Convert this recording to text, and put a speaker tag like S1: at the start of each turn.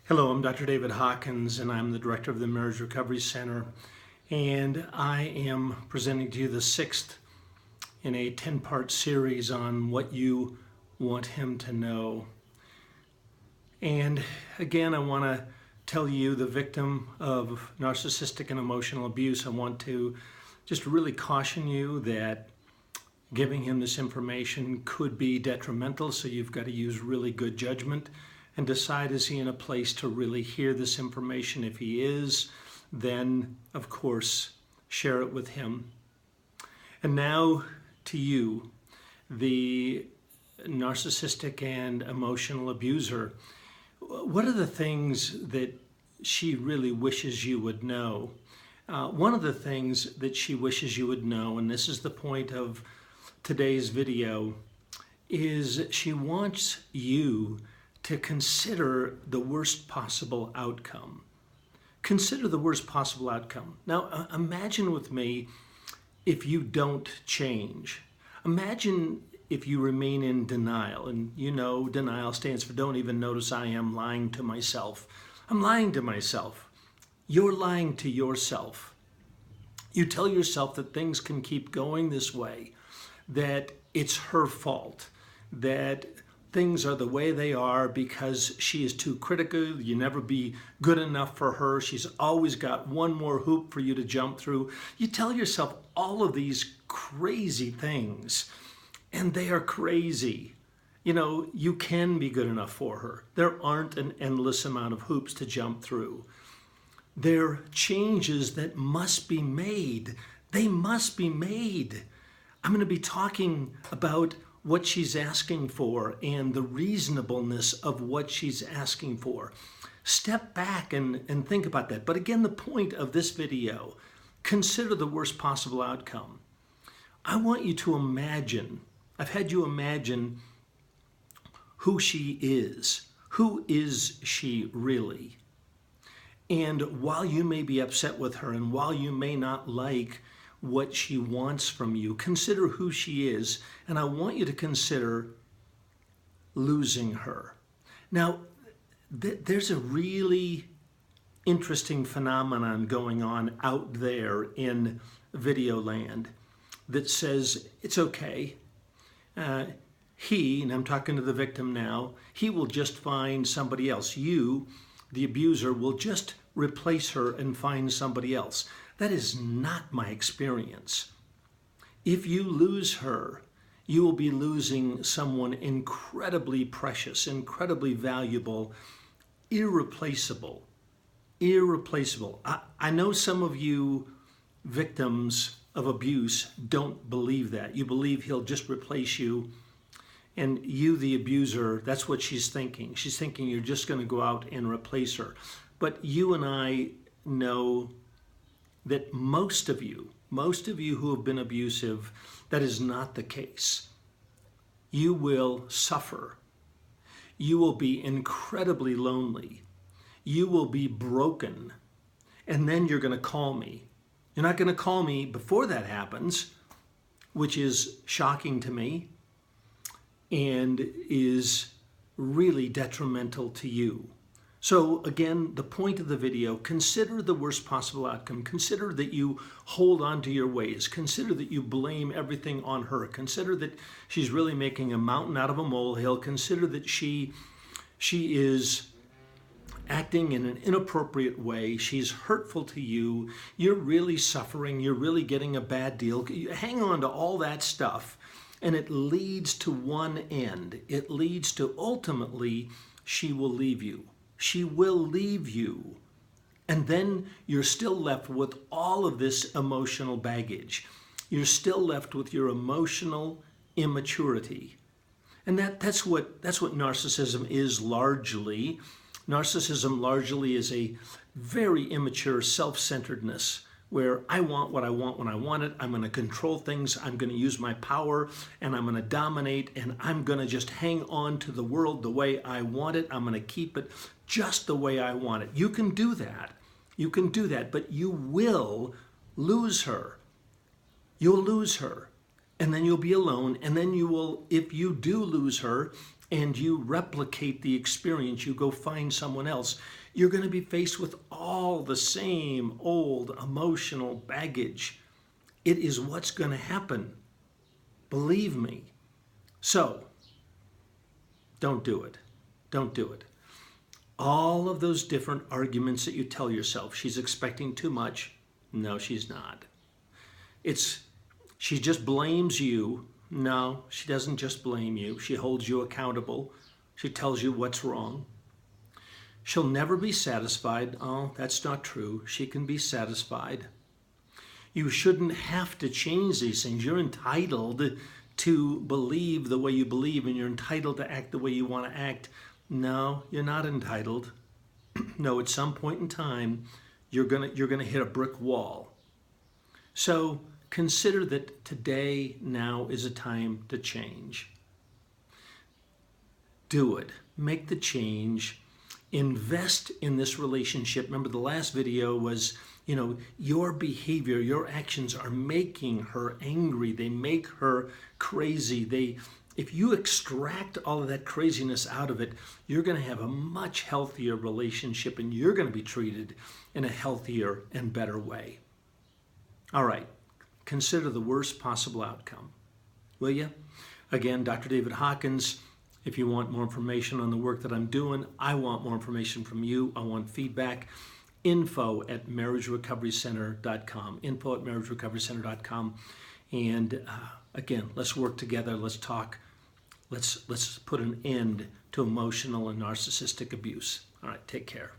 S1: Hello, I'm Dr. David Hawkins, and I'm the director of the Marriage Recovery Center. And I am presenting to you the sixth in a 10-part series on what you want him to know. And again, I want to tell you, the victim of narcissistic and emotional abuse, I want to just really caution you that giving him this information could be detrimental, so you've got to use really good judgment and decide, is he in a place to really hear this information? If he is, then of course share it with him. And now to you, the narcissistic and emotional abuser. What are the things that she really wishes you would know? One of the things that she wishes you would know, and this is the point of today's video, is she wants you to consider the worst possible outcome. Consider the worst possible outcome. Now, imagine with me if you don't change. Imagine if you remain in denial. And you know, denial stands for don't even notice I am lying to myself. I'm lying to myself. You're lying to yourself. You tell yourself that things can keep going this way, that it's her fault, that things are the way they are because she is too critical. You never be good enough for her. She's always got one more hoop for you to jump through. You tell yourself all of these crazy things, and they are crazy. You know, you can be good enough for her. There aren't an endless amount of hoops to jump through. There are changes that must be made. They must be made. I'm going to be talking about what she's asking for and the reasonableness of what she's asking for. Step back and think about that. But again, the point of this video, consider the worst possible outcome. I want you to imagine, I've had you imagine who she is. Who is she really? And while you may be upset with her and while you may not like what she wants from you, consider who she is, and I want you to consider losing her. Now, there's a really interesting phenomenon going on out there in video land that says it's okay. He, and I'm talking to the victim now, he will just find somebody else. You, the abuser, will just replace her and find somebody else. That is not my experience. If you lose her, you will be losing someone incredibly precious, incredibly valuable, irreplaceable. Irreplaceable. I know some of you victims of abuse don't believe that. You believe he'll just replace you, and you, the abuser, that's what she's thinking. She's thinking you're just going to go out and replace her. But you and I know that most of you who have been abusive, that is not the case. You will suffer. You will be incredibly lonely. You will be broken. And then you're going to call me. You're not going to call me before that happens, which is shocking to me and is really detrimental to you. So again, the point of the video, consider the worst possible outcome. Consider that you hold on to your ways. Consider that you blame everything on her. Consider that she's really making a mountain out of a molehill. Consider that she is acting in an inappropriate way. She's hurtful to you. You're really suffering. You're really getting a bad deal. You hang on to all that stuff, and it leads to one end. It leads to ultimately she will leave you. She will leave you. And then you're still left with all of this emotional baggage. You're still left with your emotional immaturity. And that's what narcissism is largely. Narcissism largely is a very immature self-centeredness where I want what I want when I want it. I'm going to control things. I'm going to use my power, and I'm going to dominate, and I'm going to just hang on to the world the way I want it. I'm going to keep it just the way I want it. You can do that. You can do that, but you will lose her. You'll lose her, and then you'll be alone, and then you will, if you do lose her, and you replicate the experience, you go find someone else, you're going to be faced with all the same old emotional baggage. It is what's going to happen. Believe me. So, don't do it. Don't do it. All of those different arguments that you tell yourself, she's expecting too much. No, she's not. She just blames you. No, she doesn't just blame you. She holds you accountable. She tells you what's wrong. She'll never be satisfied. Oh, that's not true. She can be satisfied. You shouldn't have to change these things. You're entitled to believe the way you believe, and you're entitled to act the way you want to act. No, you're not entitled. No, at some point in time, you're gonna hit a brick wall. So consider that today, now is a time to change. Do it. Make the change. Invest in this relationship. Remember, the last video was, your behavior, your actions are making her angry. They make her crazy. If you extract all of that craziness out of it, you're going to have a much healthier relationship, and you're going to be treated in a healthier and better way. All right. Consider the worst possible outcome, will you? Again, Dr. David Hawkins. If you want more information on the work that I'm doing, I want more information from you. I want feedback. info@marriagerecoverycenter.com. info@marriagerecoverycenter.com. And again, let's work together. Let's talk. Let's put an end to emotional and narcissistic abuse. All right, take care.